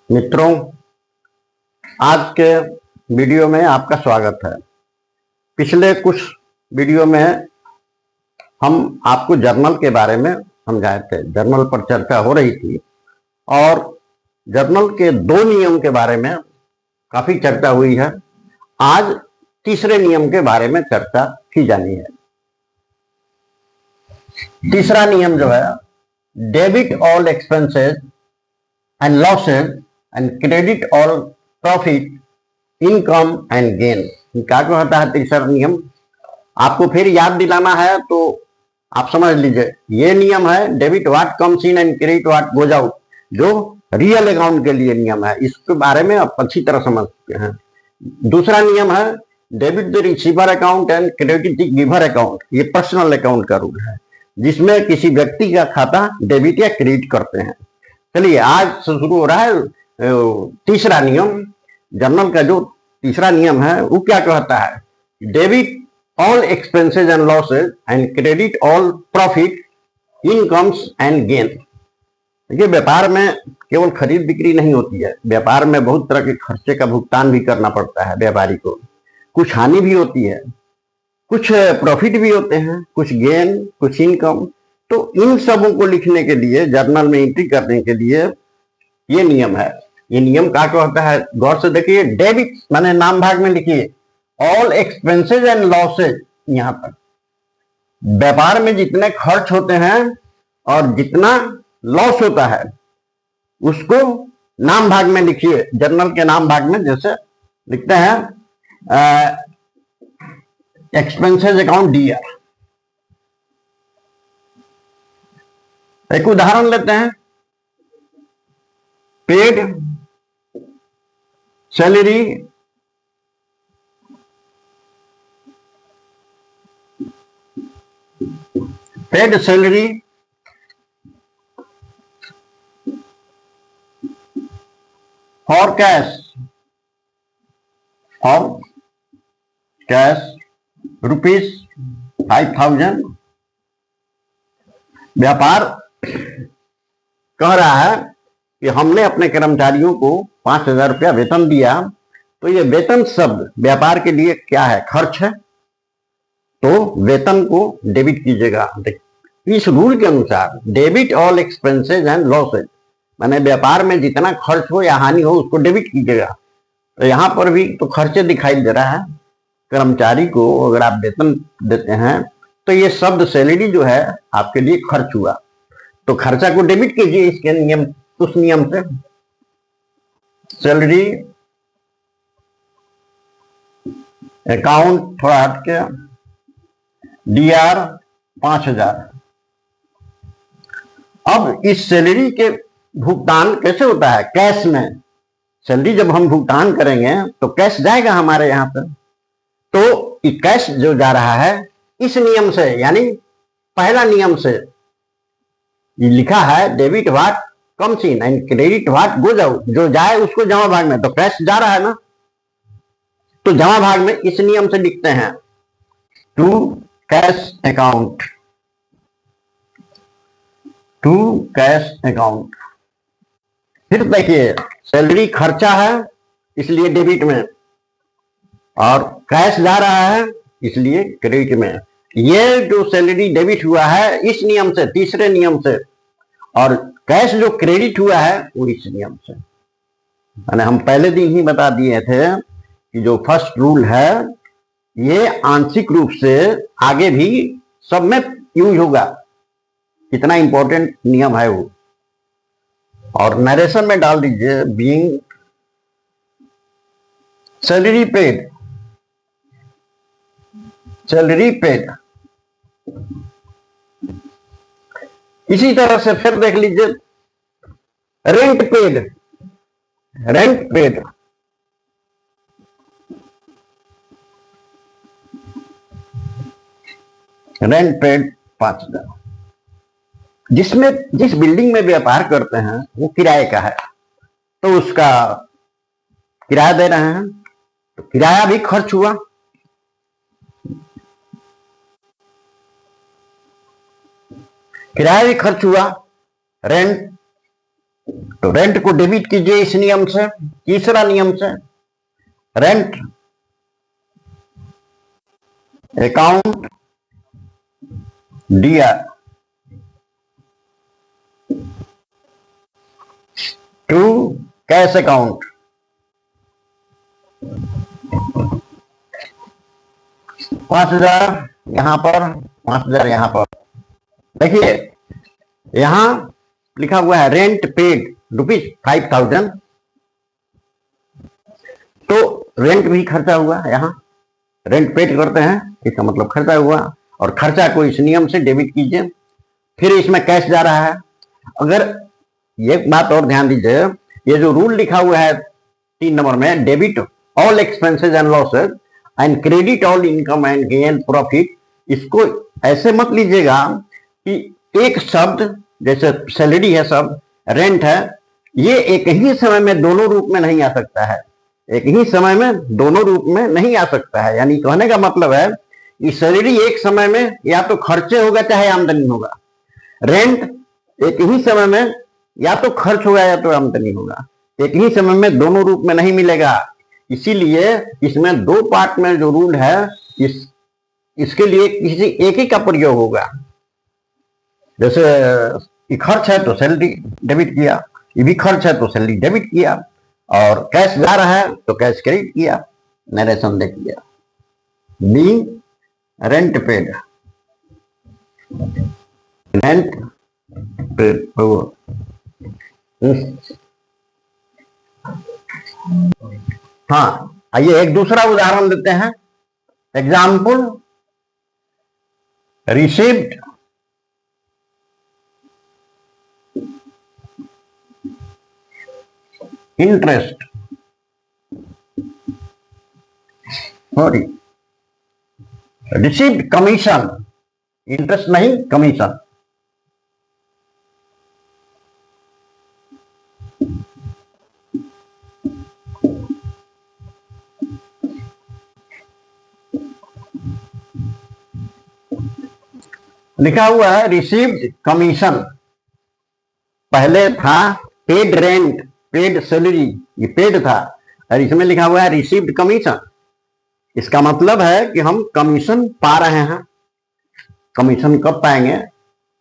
मित्रों, आज के वीडियो में आपका स्वागत है। पिछले कुछ वीडियो में हम आपको जर्नल के बारे में समझाए थे। जर्नल पर चर्चा हो रही थी और जर्नल के दो नियम के बारे में काफी चर्चा हुई है। आज तीसरे नियम के बारे में चर्चा की जानी है। तीसरा नियम जो है, debit all expenses and losses and credit all profit income and gain. क्या कहता है तीसरा नियम? आपको फिर याद दिलाना है तो आप समझ लीजिए। ये नियम है debit what comes in and credit what goes out, जो रियल अकाउंट के लिए नियम है। इसके बारे में आप अच्छी तरह समझ सकते हैं। दूसरा नियम है debit the receiver account and credit the giver account. ये पर्सनल अकाउंट का रूल है, जिसमें किसी व्यक्ति का खाता डेबिट या क्रेडिट करते हैं। चलिए, आज से शुरू हो रहा है तीसरा नियम। जर्नल का जो तीसरा नियम है वो क्या कहता है? Debit all expenses and losses and credit all profit incomes and gain. देखिए, व्यापार में केवल खरीद बिक्री नहीं होती है। व्यापार में बहुत तरह के खर्चे का भुगतान भी करना पड़ता है व्यापारी को। कुछ हानि भी होती है, कुछ प्रॉफिट भी होते हैं, कुछ गेन, कुछ इनकम। तो इन सबों को लिखने के लिए, जर्नल में एंट्री करने के लिए ये नियम है। ये नियम क्या कहता है, गौर से देखिए। डेबिट माने नाम भाग में लिखिए ऑल एक्सपेंसेस एंड लॉसेज। यहां पर व्यापार में जितने खर्च होते हैं और जितना लॉस होता है उसको नाम भाग में लिखिए। जर्नल के नाम भाग में जैसे लिखते हैं एक्सपेंसेस अकाउंट डीआर। एक उदाहरण लेते हैं। Paid salary for cash rupees 5,000। व्यापार कह रहा है कि हमने अपने कर्मचारियों को 5,000 रुपया वेतन दिया। तो ये वेतन शब्द व्यापार के लिए क्या है? खर्च है। तो वेतन को डेबिट कीजिएगा। इस रूल के अनुसार debit all expenses and losses, माने व्यापार में जितना खर्च हो या हानि हो उसको डेबिट कीजिएगा। तो यहां पर भी तो खर्चे दिखाई दे रहा है। कर्मचारी को अगर आप वेतन देते हैं तो ये शब्द सैलरी जो है आपके लिए खर्च हुआ, तो खर्चा को डेबिट कीजिए इसके नियम, उस नियम से। सैलरी अकाउंट थोड़ा हटके डीआर 5,000। अब इस सैलरी के भुगतान कैसे होता है? कैश में। सैलरी जब हम भुगतान करेंगे तो कैश जाएगा हमारे यहाँ पर। तो कैश जो जा रहा है इस नियम से, यानी पहला नियम से लिखा है debit what comes in and credit what goes out. जो जाए उसको जमा भाग में, तो कैश जा रहा है ना, तो जमा भाग में इस नियम से लिखते हैं to cash account, to cash account. फिर देखिए, सैलरी खर्चा है इसलिए डेबिट में, और कैश जा रहा है इसलिए क्रेडिट में। ये जो सैलरी डेबिट हुआ है इस नियम से, तीसरे नियम से, और कैश जो क्रेडिट हुआ है वो इस नियम से। मैंने हम पहले दिन ही बता दिए थे कि जो फर्स्ट रूल है ये आंशिक रूप से आगे भी सब में यूज होगा। कितना इंपॉर्टेंट नियम है वो। और नरेशन में डाल दीजिए being salary paid, salary paid. इसी तरह से फिर देख लीजिए rent paid, rent paid. Rent paid 5,000। जिसमें जिस बिल्डिंग में व्यापार करते हैं वो किराए का है, तो उसका किराया दे रहे हैं, तो किराया भी खर्च हुआ। किराया भी खर्च हुआ। रेंट तो रेंट को डेबिट कीजिए इस नियम से। तीसरा नियम से, rent account DR to cash account. 5,000 यहां पर, 5,000 यहां पर। देखिए यहां लिखा हुआ है रेंट पेड ₹5,000, तो रेंट भी खर्चा हुआ। यहां रेंट पेड करते हैं, इसका मतलब खर्चा हुआ, और खर्चा को इस नियम से डेबिट कीजिए। फिर इसमें कैश जा रहा है। अगर एक बात और ध्यान दीजिए, ये जो रूल लिखा हुआ है 3 नंबर में, debit all expenses and losses and credit all income and gain profit, इसको ऐसे मत लीजिएगा कि एक शब्द जैसे सैलरी है, शब्द रेंट है, ये एक ही समय में दोनों रूप में नहीं आ सकता है। एक ही समय में दोनों रूप में नहीं आ सकता है। यानी कहने का मतलब है कि सैलरी एक समय में या तो खर्चे होगा चाहे आमदनी होगा। रेंट एक ही समय में या तो खर्च होगा या तो आमदनी होगा। एक ही समय में दोनों रूप में नहीं मिलेगा। इसीलिए इसमें 2 पार्ट में जो रूल है, इसके लिए किसी एक ही का प्रयोग होगा। जैसे खर्च है तो सैलरी डेबिट किया, ये भी खर्च है तो सैलरी डेबिट किया, और कैश जा रहा है तो कैश क्रेडिट किया। नरेशन देख लिया। Being rent paid, rent paid. हाँ, आइए एक दूसरा उदाहरण देते हैं। Example, received interest, sorry received commission, interest नहीं कमीशन। लिखा हुआ है रिसीव्ड कमीशन, पहले था पेड रेंट, पेड सैलरी, ये पेड था, और इसमें लिखा हुआ है रिसीव्ड कमीशन। इसका मतलब है कि हम कमीशन पा रहे हैं। कमीशन कब पाएंगे?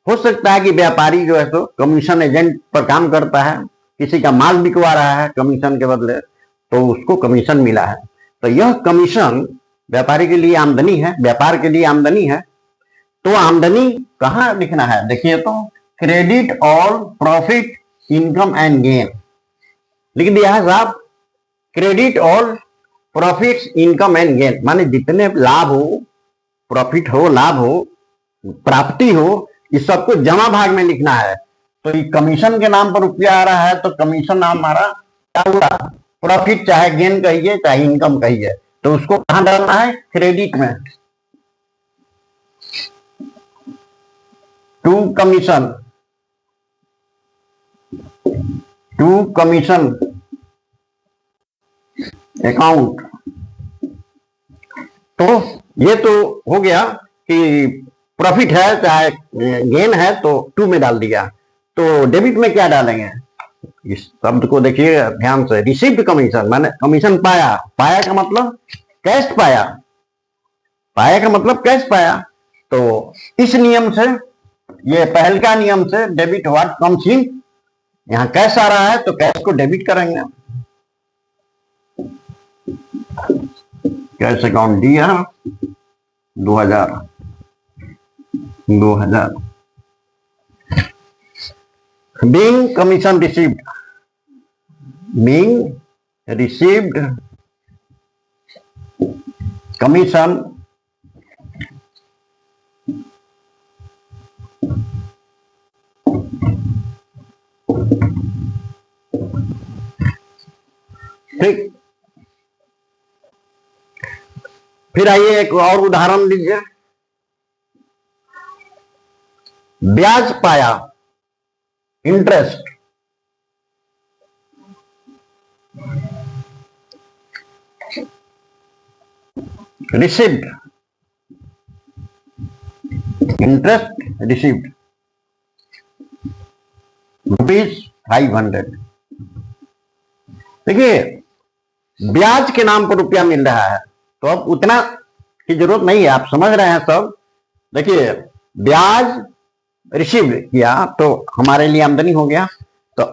हो सकता है कि व्यापारी जो है तो कमीशन एजेंट पर काम करता है, किसी का माल बिकवा रहा है कमीशन के बदले, तो उसको कमीशन मिला है। तो यह कमीशन व्यापारी के लिए आमदनी है, व्यापार के लिए आमदनी है। तो आमदनी कहाँ लिखना है? देखिए तो credit all profit income and gain लिख दिया है साहब। Credit all profits income and gain माने जितने लाभ हो, प्रॉफिट हो, लाभ हो, प्राप्ति हो, इस सबको जमा भाग में लिखना है। तो ये कमीशन के नाम पर रुपया आ रहा है, तो कमीशन हमारा क्या हुआ? प्रॉफिट, चाहे गेन कहिए चाहे इनकम कहिए। तो उसको कहां डालना है? क्रेडिट में। To commission account. तो ये तो हो गया कि प्रॉफिट है चाहे गेन है, तो टू में डाल दिया। तो डेबिट में क्या डालेंगे? इस शब्द को देखिए ध्यान से। रिसीव्ड कमीशन माने कमीशन पाया, पाया का मतलब कैश पाया, पाया का मतलब कैश पाया। तो इस नियम से, ये पहल का नियम से, डेबिट व्हाट कम्स इन, यहां कैश आ रहा है तो कैश को डेबिट करेंगे। कैश अकाउंट दिया 2000 being commission received, being received commission ठीक। फिर आइए एक और उदाहरण लीजिए। ब्याज पाया, इंटरेस्ट, रिसीव्ड, इंटरेस्ट रिसीव्ड ₹5,000 500। देखिए, ब्याज के नाम पर रुपया मिल रहा है तो अब उतना की जरूरत नहीं है, आप समझ रहे हैं सब। देखिए, ब्याज रिसीव किया तो हमारे लिए आमदनी हो गया, तो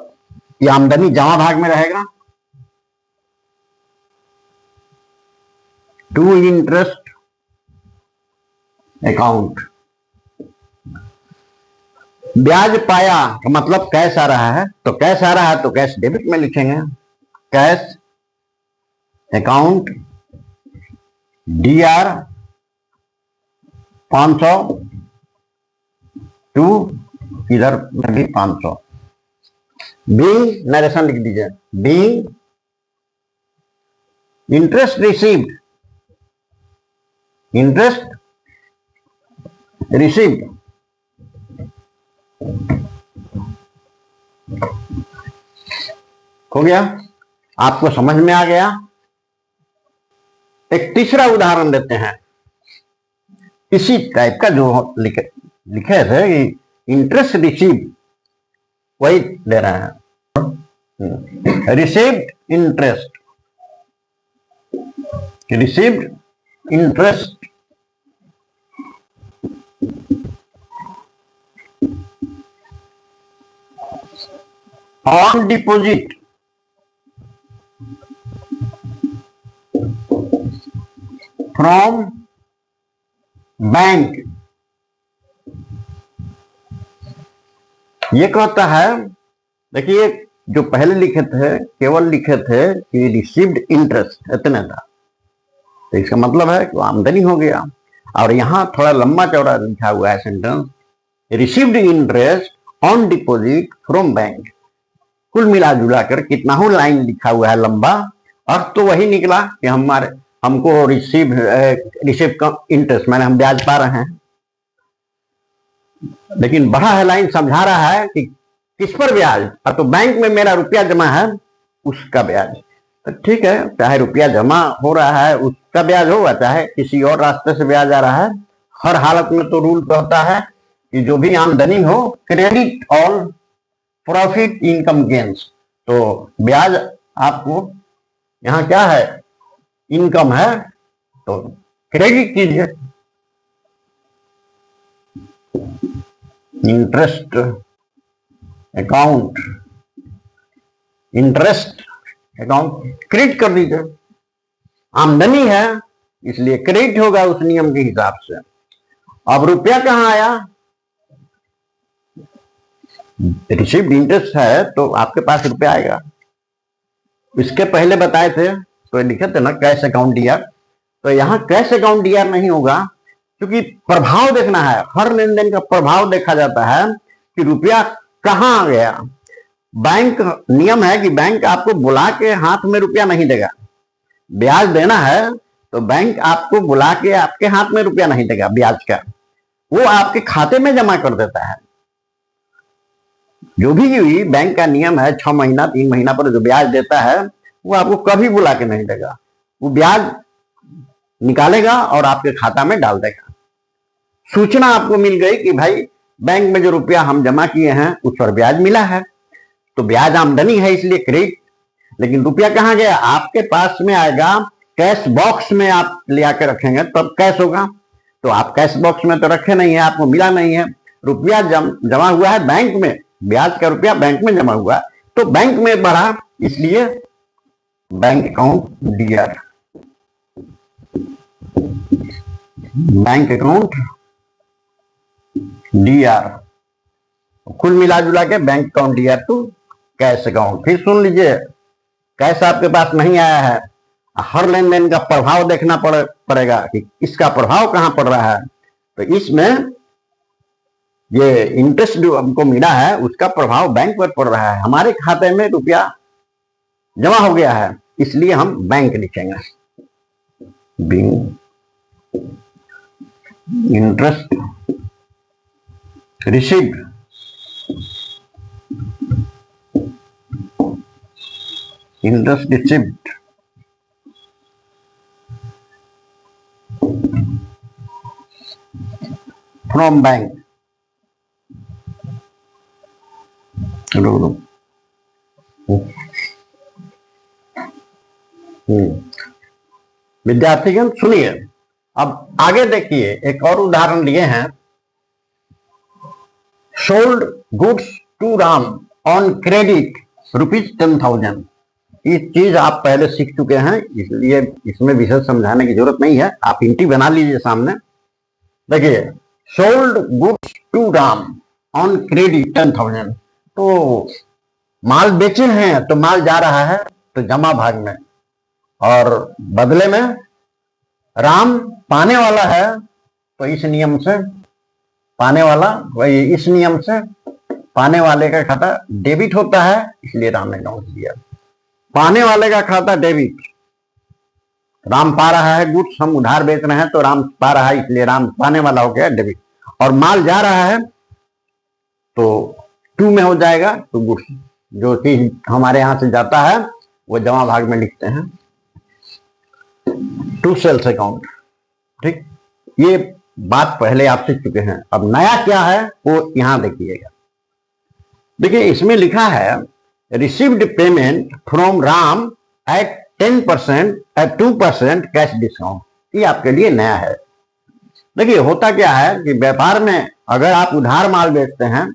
ये आमदनी जमा भाग में रहेगा। टू इंटरेस्ट अकाउंट, ब्याज पाया का मतलब कैश आ रहा है, तो कैश आ रहा है तो कैश डेबिट में लिखेंगे। कैश अकाउंट DR 500 टू इधर भी 500। बीइंग नरेशन लिख दीजिए, being interest received, interest received हो गया। आपको समझ में आ गया। एक तीसरा उदाहरण देते हैं इसी टाइप का, जो लिखे थे कि इंटरेस्ट रिसीव, वही दे रहे हैं। Received interest, received interest on deposit from bank. ये कहता है, देखिए जो पहले लिखे थे केवल लिखे थे कि रिसीव्ड इंटरेस्ट, इतना था, तो इसका मतलब है कि आमदनी हो गया। और यहां थोड़ा लंबा चौड़ा लिखा हुआ है sentence, received interest on deposit from bank. कुल मिला जुला कर कितना हो लाइन लिखा हुआ है लंबा, अर्थ तो वही निकला कि हमको रिसीव का इंटरेस्ट, मैंने हम ब्याज पा रहे हैं, लेकिन बड़ा है लाइन समझा रहा है कि किस पर ब्याज, तो बैंक में मेरा रुपया जमा है उसका ब्याज। तो ठीक है, चाहे रुपया जमा हो रहा है उसका ब्याज होगा, चाहे किसी और रास्ते से ब्याज आ रहा है, हर हालत में तो रूल कहता है कि जो भी आमदनी हो credit all profit income gains. तो ब्याज आपको यहां क्या है, इनकम है, तो क्रेडिट कीजिए। Interest account, interest account credit कर दीजिए, आमदनी है इसलिए क्रेडिट होगा उस नियम के हिसाब से। अब रुपया कहां आया, रिसीव्ड इंटरेस्ट है तो आपके पास रुपया आएगा। इसके पहले बताए थे तो लिखे थे ना कैश अकाउंट DR, तो यहां कैश अकाउंट DR नहीं होगा, क्योंकि प्रभाव देखना है, हर लेन देन का प्रभाव देखा जाता है कि रुपया कहां आ गया। बैंक नियम है कि बैंक आपको बुला के हाथ में रुपया नहीं देगा, ब्याज देना है तो बैंक आपको बुला के आपके हाथ में रुपया नहीं देगा ब्याज का, वो आपके खाते में जमा कर देता है। जो भी बैंक का नियम है, 6 महीना 3 महीना पर जो ब्याज देता है वो आपको कभी बुला के नहीं देगा, वो ब्याज निकालेगा और आपके खाता में डाल देगा। सूचना आपको मिल गई कि भाई बैंक में जो रुपया हम जमा किए हैं उस पर ब्याज मिला है, तो ब्याज आमदनी है इसलिए क्रेडिट। लेकिन रुपया कहां गया, आपके पास में आएगा, कैश बॉक्स में आप ले आकर रखेंगे तब कैश होगा, तो आप कैश बॉक्स में तो रखे नहीं है, आपको मिला नहीं है। रुपया जमा हुआ है बैंक में, ब्याज का रुपया बैंक में जमा हुआ तो बैंक में बढ़ा, इसलिए bank account DR, bank account DR, कुल मिला जुला के bank account DR to cash account. फिर सुन लीजिए, कैश आपके पास नहीं आया है, हर लेन देन का प्रभाव देखना पड़ेगा कि इसका प्रभाव कहां पड़ रहा है। तो इसमें ये इंटरेस्ट जो हमको मिला है उसका प्रभाव बैंक पर पड़ रहा है, हमारे खाते में रुपया जमा हो गया है इसलिए हम बैंक लिखेंगे। Interest received interest received from bank. विद्यार्थीगण सुनिए, अब आगे देखिए, एक और उदाहरण लिए हैं। Sold goods to Ram on credit ₹10,000। इस चीज आप पहले सीख चुके हैं, इसलिए इसमें विशेष समझाने की जरूरत नहीं है, आप इंटी बना लीजिए सामने। देखिए, sold goods to Ram on credit 10,000, तो माल बेचे हैं तो माल जा रहा है तो जमा भाग में, और बदले में राम पाने वाला है तो इस नियम से पाने वाला, वही इस नियम से पाने वाले का खाता डेबिट होता है, इसलिए राम ने डाउन दिया। पाने वाले का खाता डेबिट, राम पा रहा है गुड्स, हम उधार बेच रहे हैं तो राम पा रहा है, इसलिए राम पाने वाला हो गया डेबिट। और माल जा रहा है तो टू में हो जाएगा, तो गुड्स जो चीज हमारे यहां से जाता है वो जमा भाग में लिखते हैं, टू सेल्स अकाउंट। ठीक, ये बात पहले आप सीख चुके हैं। अब नया क्या है वो यहां देखिएगा। देखिए, इसमें लिखा है received payment from Ram at 10% at 2% cash discount. ये आपके लिए नया है। देखिए, होता क्या है कि व्यापार में अगर आप उधार माल बेचते हैं,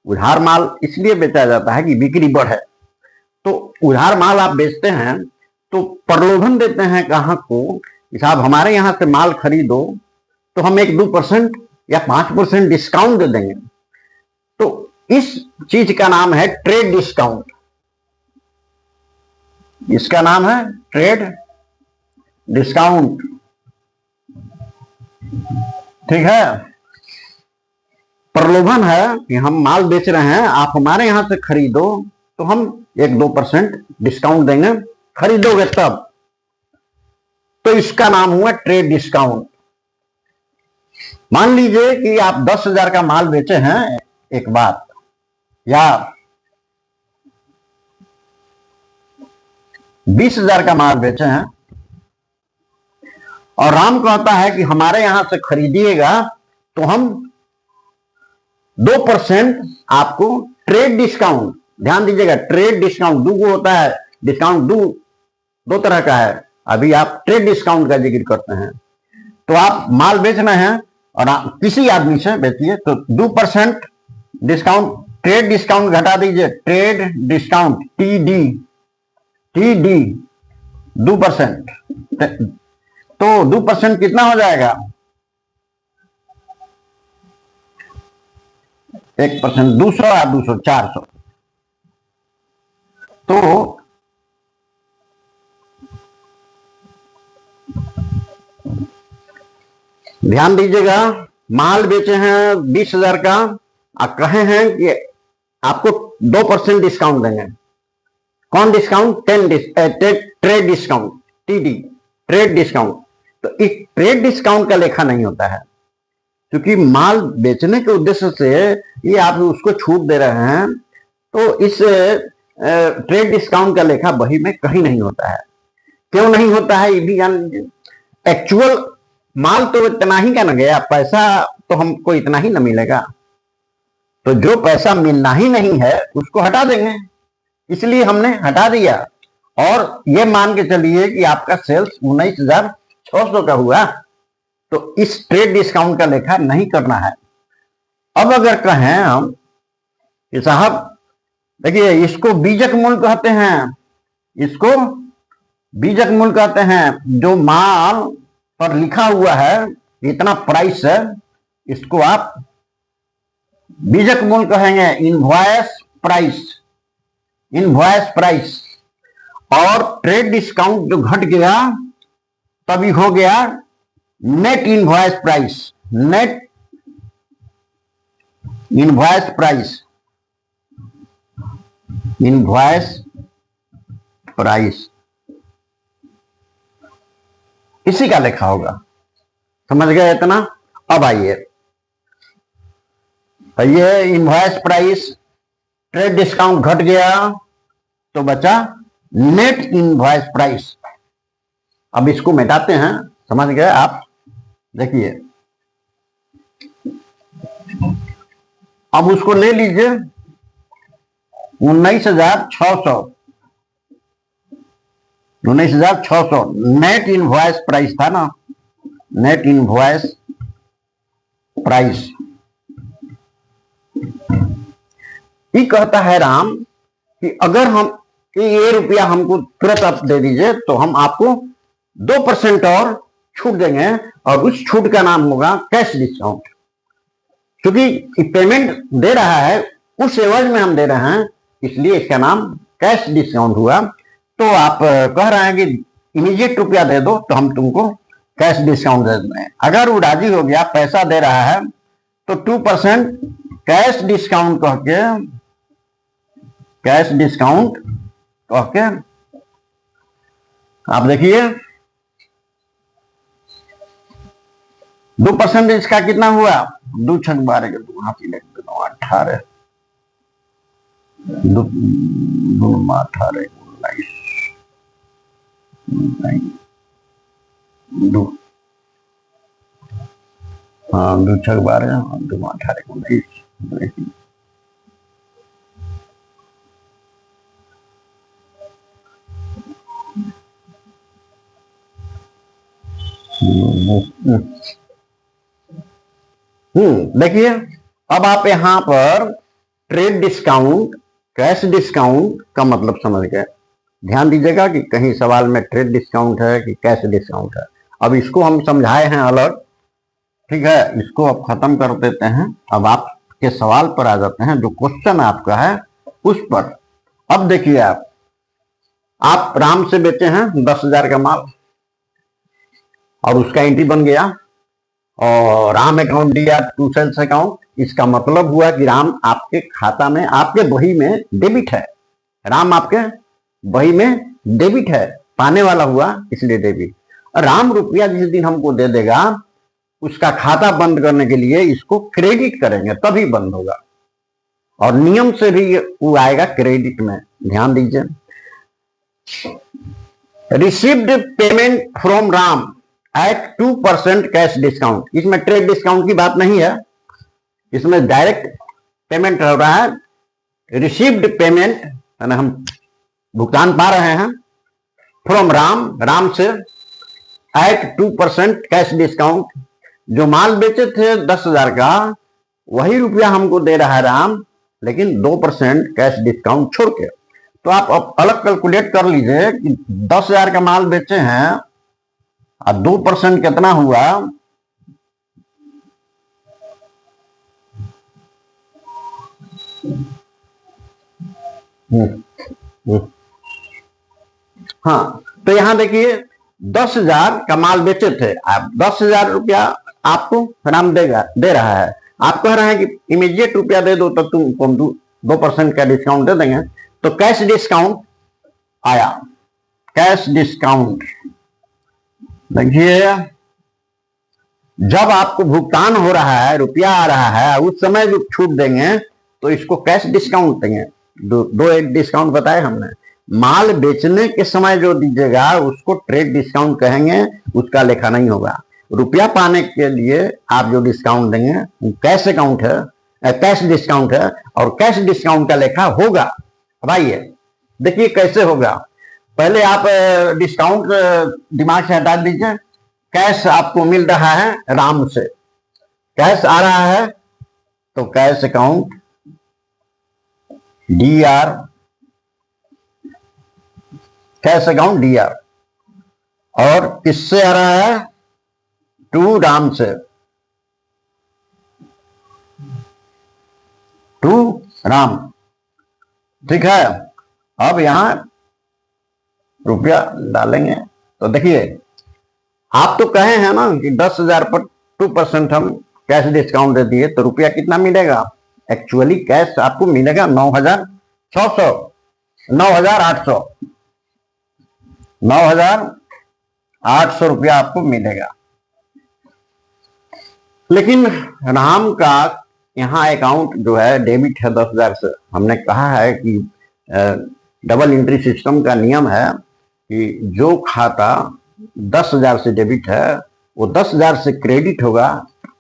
उधार माल इसलिए बेचा जाता है कि बिक्री बढ़े, तो उधार माल आप बेचते हैं तो प्रलोभन देते हैं ग्राहक को कि साहब हमारे यहां से माल खरीदो तो हम 1-2% या 5% डिस्काउंट दे देंगे। तो इस चीज का नाम है ट्रेड डिस्काउंट। इसका नाम है ट्रेड डिस्काउंट। ठीक है, प्रलोभन है कि हम माल बेच रहे हैं, आप हमारे यहां से खरीदो तो हम 1-2% डिस्काउंट देंगे, खरीदोगे तब। तो इसका नाम हुआ ट्रेड डिस्काउंट। मान लीजिए कि आप 10,000 का माल बेचे हैं एक बार, या 20,000 का माल बेचे हैं, और राम कहता है कि हमारे यहां से खरीदिएगा तो हम 2% आपको ट्रेड डिस्काउंट। ध्यान दीजिएगा, ट्रेड डिस्काउंट दो होता है, डिस्काउंट दो तरह का है। अभी आप ट्रेड डिस्काउंट का जिक्र करते हैं। तो आप माल बेच रहे हैं और आप किसी आदमी से बेचिए तो 2% डिस्काउंट, ट्रेड डिस्काउंट घटा दीजिए, ट्रेड डिस्काउंट टीडी 2%। तो 2% कितना हो जाएगा? 1%, 200 और 200 400। तो ध्यान दीजिएगा, माल बेचे हैं 20,000 का, आप कहे हैं कि आपको 2% डिस्काउंट देंगे। कौन discount? Trade discount, TD, trade discount. तो एक ट्रेड डिस्काउंट का लेखा नहीं होता है, क्योंकि माल बेचने के उद्देश्य से ये आप उसको छूट दे रहे हैं, तो इस ट्रेड डिस्काउंट का लेखा बही में कहीं नहीं होता है। क्यों नहीं होता है ये भी जान लीजिए। एक्चुअल माल तो इतना ही का ना गया, पैसा तो हमको इतना ही ना मिलेगा, तो जो पैसा मिलना ही नहीं है उसको हटा देंगे, इसलिए हमने हटा दिया। और ये मान के चलिए कि आपका सेल्स 19,600 का हुआ, तो इस ट्रेड डिस्काउंट का लेखा नहीं करना है। अब अगर कहें हम कि साहब देखिए, इसको बीजक मूल्य कहते हैं, इसको बीजक मूल्य कहते हैं। जो माल पर लिखा हुआ है इतना प्राइस है, इसको आप बीजक मूल्य कहेंगे, इनवॉइस प्राइस, इनवॉइस प्राइस। और ट्रेड डिस्काउंट जो घट गया तभी हो गया net invoice price, net invoice price, invoice price, इसी का लिखा होगा। समझ गए इतना? अब आइए, ये इनवॉइस प्राइस, ट्रेड डिस्काउंट घट गया तो बचा नेट इनवॉइस प्राइस। अब इसको मिटाते हैं, समझ गए आप? देखिए, अब उसको ले लीजिए, 19,600 19,600 नेट इनवॉइस प्राइस था ना, नेट इनवॉइस प्राइस। ये कहता है राम कि अगर हम ये रुपया हमको तुरंत आप दे दीजिए तो हम आपको 2% और छूट देंगे, और उस छूट का नाम होगा कैश डिस्काउंट। क्योंकि पेमेंट दे रहा है उस एवज में हम दे रहे हैं, इसलिए इसका नाम कैश डिस्काउंट हुआ। तो आप कह रहे हैं कि इमीडिएट रुपया दे दो तो हम तुमको कैश डिस्काउंट दे दें। अगर वो राजी हो गया, पैसा दे रहा है, तो 2% कैश डिस्काउंट कह के, कैश डिस्काउंट कह के आप देखिए 2% इसका कितना हुआ, 2 छक 12 के 2 हाथी लिख दो 18, 2 18 19 2, हाँ 2 छक 12 2 18 19। देखिए अब आप यहां पर ट्रेड डिस्काउंट, कैश डिस्काउंट का मतलब समझ गए। ध्यान दीजिएगा कि कहीं सवाल में ट्रेड डिस्काउंट है कि कैश डिस्काउंट है। अब इसको हम समझाए हैं अलग, ठीक है, इसको अब खत्म कर देते हैं। अब आपके सवाल पर आ जाते हैं, जो क्वेश्चन आपका है उस पर। अब देखिए आप राम से बेचे हैं 10,000 का माल और उसका एंट्री बन गया और राम अकाउंट दिया टू सेल्स अकाउंट। इसका मतलब हुआ कि राम आपके खाता में, आपके बही में डेबिट है। राम आपके बही में डेबिट है, पाने वाला हुआ इसलिए डेबिट। राम रुपया जिस दिन हमको दे देगा, उसका खाता बंद करने के लिए इसको क्रेडिट करेंगे तभी बंद होगा, और नियम से भी वो आएगा क्रेडिट में। ध्यान दीजिए, received payment from Ram at 2% cash discount. इसमें ट्रेड डिस्काउंट की बात नहीं है, इसमें डायरेक्ट पेमेंट हो रहा है। रिसीव्ड पेमेंट यानी हम भुगतान पा रहे हैं फ्रॉम राम, राम से, एट 2% कैश डिस्काउंट। जो माल बेचे थे 10,000 का, वही रुपया हमको दे रहा है राम, लेकिन 2% कैश डिस्काउंट छोड़ के। तो आप अलग कैलकुलेट कर लीजिए कि 10,000 का माल बेचे हैं और 2% कितना हुआ, हाँ तो यहां देखिए 10,000 का माल बेचे थे आप, 10,000 रुपया आपको राम दे रहा है। आप कह रहे हैं कि इमीडिएट रुपया दे दो तो तुमको 2% का डिस्काउंट दे देंगे। तो कैश डिस्काउंट आया, कैश डिस्काउंट देखिए जब आपको भुगतान हो रहा है, रुपया आ रहा है, उस समय जो छूट देंगे तो इसको कैश डिस्काउंट देंगे। दो एक डिस्काउंट बताए हमने। माल बेचने के समय जो दीजिएगा उसको ट्रेड डिस्काउंट कहेंगे, उसका लेखा नहीं होगा। रुपया पाने के लिए आप जो डिस्काउंट देंगे कैश अकाउंट है, कैश डिस्काउंट है, और कैश डिस्काउंट का लेखा होगा। अब आइए देखिए कैसे होगा। पहले आप डिस्काउंट दिमाग से हटा दीजिए। कैश आपको मिल रहा है राम से, कैश आ रहा है तो cash account DR, cash account DR, और किससे आ रहा है, टू राम से, टू राम, ठीक है। अब यहां रुपया डालेंगे तो देखिए आप तो कहे हैं ना कि 10,000 पर 2% हम कैश डिस्काउंट दे दिए, तो रुपया कितना मिलेगा, एक्चुअली कैश आपको मिलेगा 9,600, 9,800, 9,800 रुपया आपको मिलेगा। लेकिन राम का यहाँ अकाउंट जो है डेबिट है 10,000 से। हमने कहा है कि डबल एंट्री सिस्टम का नियम है कि जो खाता 10,000 से डेबिट है वो 10,000 से क्रेडिट होगा,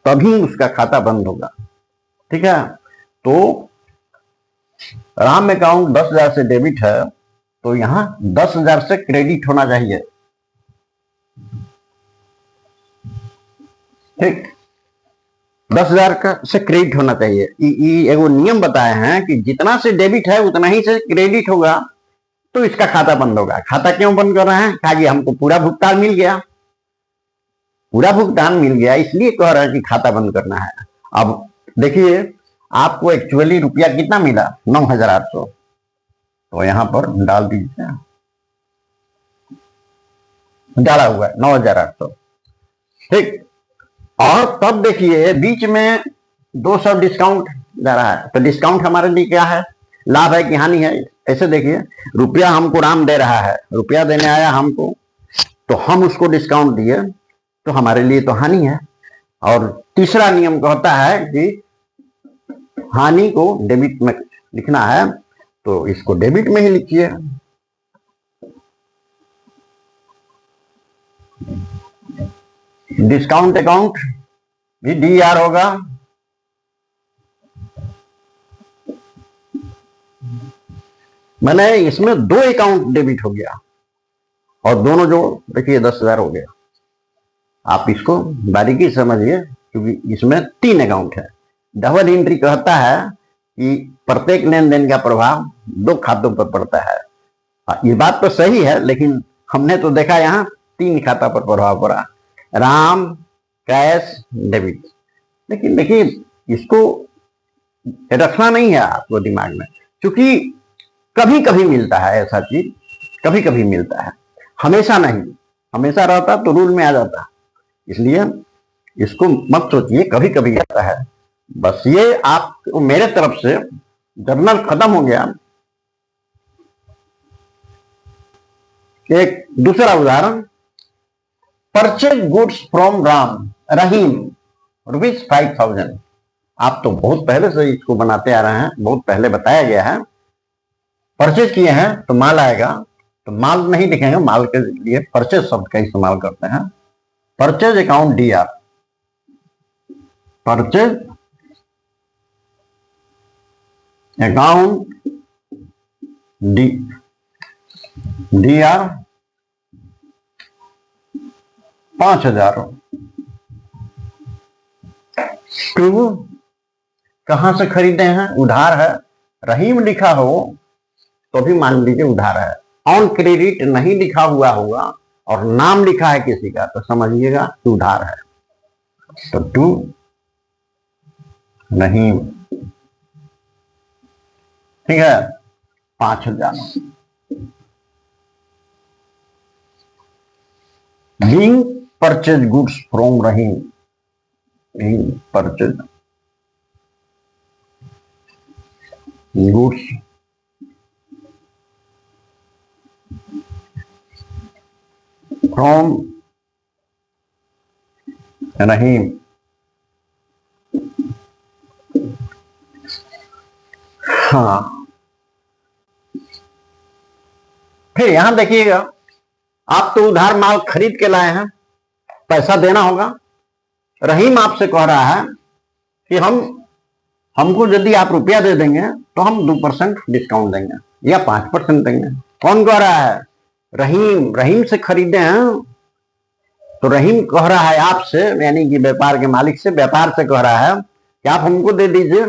तभी उसका खाता बंद होगा, ठीक है। तो राम अकाउंट 10,000 से डेबिट है, तो यहां 10,000 से क्रेडिट होना चाहिए। ठीक, 10,000 का से क्रेडिट होना चाहिए। एगो नियम बताए हैं कि जितना से डेबिट है उतना ही से क्रेडिट होगा, तो इसका खाता बंद होगा। खाता क्यों बंद कर रहे हैं? कहा कि हमको पूरा भुगतान मिल गया, पूरा भुगतान मिल गया, इसलिए कह रहा है कि खाता बंद करना है। अब देखिए, आपको एक्चुअली रुपया कितना मिला? 9,800, तो यहां पर डाल दीजिए, डाला हुआ है 9,800। ठीक, और तब देखिए बीच में 200 डिस्काउंट जा रहा है, तो डिस्काउंट हमारे लिए क्या है? लाभ है कि हानि है? ऐसे देखिए, रुपया हमको राम दे रहा है, रुपया देने आया हमको, तो हम उसको डिस्काउंट दिए, तो हमारे लिए तो हानि है। और तीसरा नियम कहता है कि हानि को डेबिट में लिखना है, तो इसको डेबिट में ही लिखिए। डिस्काउंट अकाउंट भी डीआर होगा। मैंने इसमें 2 अकाउंट डेबिट हो गया, और दोनों जो देखिए 10,000 हो गया। आप इसको बारीकी समझिए, क्योंकि इसमें 3 अकाउंट है। डबल एंट्री कहता है कि प्रत्येक लेन देन का प्रभाव 2 खातों पर पड़ता है। ये बात तो सही है, लेकिन हमने तो देखा यहाँ 3 खाता पर प्रभाव पड़ा, राम, कैश, डेबिट। लेकिन देखिए, इसको रखना नहीं है आपको दिमाग में, क्योंकि कभी कभी मिलता है ऐसा चीज, कभी कभी मिलता है, हमेशा नहीं। हमेशा रहता तो रूल में आ जाता, इसलिए इसको मत सोचिए, कभी कभी आता है। बस ये आप मेरे तरफ से जर्नल खत्म हो गया। एक दूसरा उदाहरण, परचेज गुड्स फ्रॉम रहीम ₹5,000। आप तो बहुत पहले से इसको बनाते आ रहे हैं, बहुत पहले बताया गया है। परचेज किए हैं तो माल आएगा, तो माल नहीं लिखेंगे, माल के लिए परचेज शब्द का इस्तेमाल करते हैं। Purchase account DR, purchase account DR 5,000। क्यों? कहां से खरीदे हैं? उधार है। रहीम लिखा हो तो भी मान लीजिए उधार है। ऑन क्रेडिट नहीं लिखा हुआ होगा और नाम लिखा है किसी का, तो समझिएगा कि उधार है। तो टू रहीम, ठीक है, 5,000। Being purchase goods from Rahim, being purchase goods from Rahim, हाँ। फिर यहां देखिएगा, आप तो उधार माल खरीद के लाए हैं, पैसा देना होगा। रहीम आपसे कह रहा है कि हमको यदि आप रुपया दे देंगे तो हम 2% डिस्काउंट देंगे या 5% देंगे। कौन कह रहा है? रहीम। रहीम से खरीदे हैं, तो रहीम कह रहा है आपसे, यानी कि व्यापार के मालिक से, व्यापार से कह रहा है कि आप हमको दे दीजिए,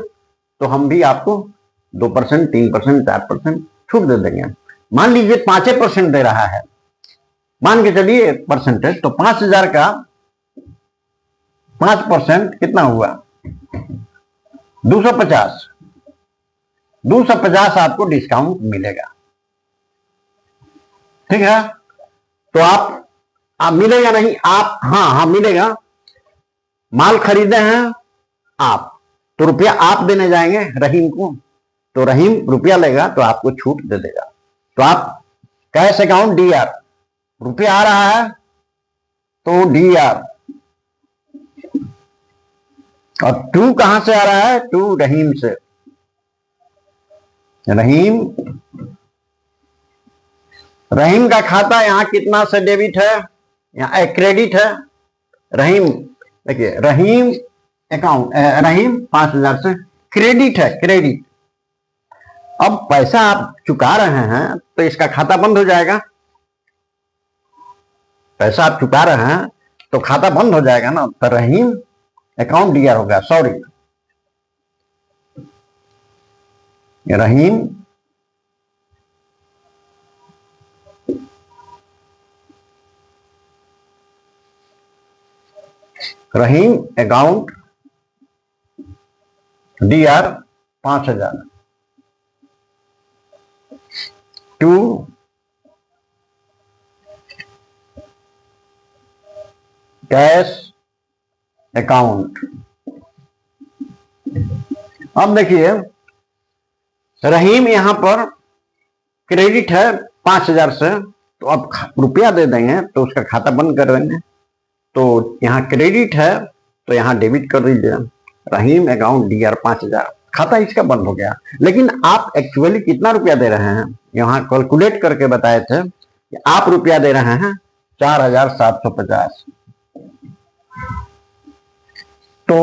तो हम भी आपको 2%, 3%, 4% छूट दे देंगे। मान लीजिए 5% दे रहा है, मान के चलिए परसेंटेज, तो 5,000 का 5% कितना हुआ? 250। 250 आपको डिस्काउंट मिलेगा, ठीक है। तो आप मिलेगा नहीं, आप, हाँ मिलेगा। माल खरीदे हैं आप, तो रुपया आप देने जाएंगे रहीम को, तो रहीम रुपया लेगा तो आपको छूट दे देगा। तो आप कैश अकाउंट डीआर, रुपया आ रहा है तो डीआर, और टू कहां से आ रहा है? टू रहीम से। रहीम का खाता यहां कितना से डेबिट है? यहां क्रेडिट है। रहीम, देखिए रहीम अकाउंट, रहीम 5,000 से क्रेडिट है, क्रेडिट। अब पैसा आप चुका रहे हैं तो इसका खाता बंद हो जाएगा। पैसा आप चुका रहे हैं तो खाता बंद हो जाएगा ना, तो रहीम अकाउंट डीआर होगा। Sorry, Rahim account DR 5,000 to cash account. अब देखिए, रहीम यहां पर क्रेडिट है 5,000 से, तो अब रुपया दे देंगे तो उसका खाता बंद कर देंगे। तो यहाँ क्रेडिट है तो यहाँ डेबिट कर दीजिए, रहीम अकाउंट डीआर 5,000, खाता इसका बंद हो गया। लेकिन आप एक्चुअली कितना रुपया दे रहे हैं, यहाँ कैलकुलेट करके बताए थे कि आप रुपया दे रहे हैं 4,750। तो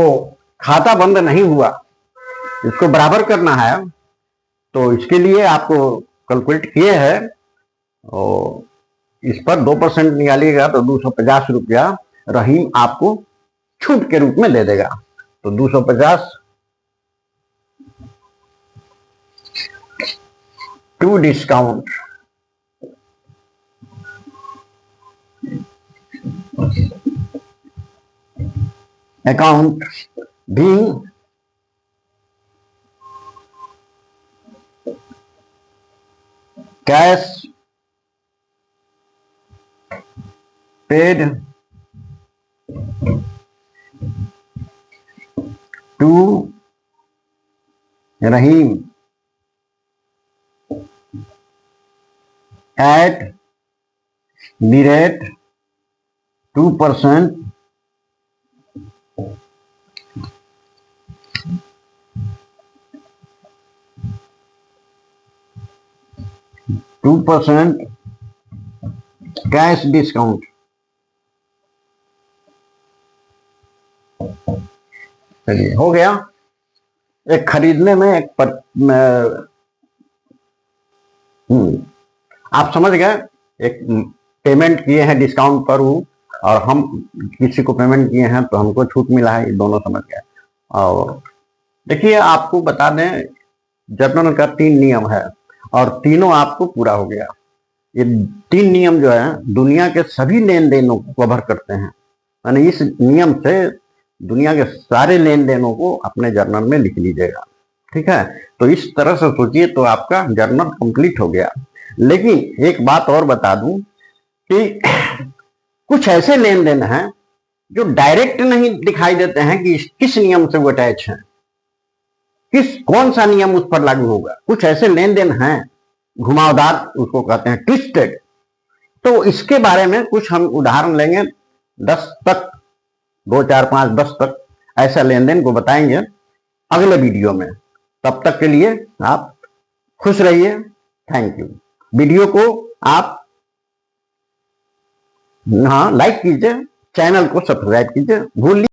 खाता बंद नहीं हुआ, इसको बराबर करना है। तो इसके लिए आपको कैलकुलेट किए हैं, और इस पर 2% निकालिएगा तो 250 रुपया रहीम आपको छूट के रूप में दे देगा। तो 250 to discount account being cash paid to Rahim at the rate 2% cash discount. चलिए, हो गया। एक खरीदने में एक आप समझ गए, एक पेमेंट किए हैं डिस्काउंट पर वो, और हम किसी को पेमेंट किए हैं तो हमको छूट मिला है, ये दोनों समझ गए। और देखिए, आपको बता दें, जर्नल का 3 नियम है और तीनों आपको पूरा हो गया। ये 3 नियम जो है दुनिया के सभी लेन देनों को कवर करते हैं, यानी इस नियम से दुनिया के सारे लेन देनों को अपने जर्नल में लिख लीजिएगा। ठीक है, तो इस तरह से सोचिए तो आपका जर्नल कंप्लीट हो गया। लेकिन एक बात और बता दूं कि कुछ ऐसे लेन देन हैं जो डायरेक्ट नहीं दिखाई देते हैं कि किस नियम से वो अटैच है, कौन सा नियम उस पर लागू होगा। कुछ ऐसे लेन देन हैं घुमावदार, उसको कहते हैं ट्विस्टेड। तो इसके बारे में कुछ हम उदाहरण लेंगे, 10 तक, 2, 4, 5, 10 तक ऐसा लेन देन को बताएंगे अगले वीडियो में। तब तक के लिए आप खुश रहिए। Thank you. वीडियो को आप लाइक कीजिए, चैनल को सब्सक्राइब कीजिए, भूल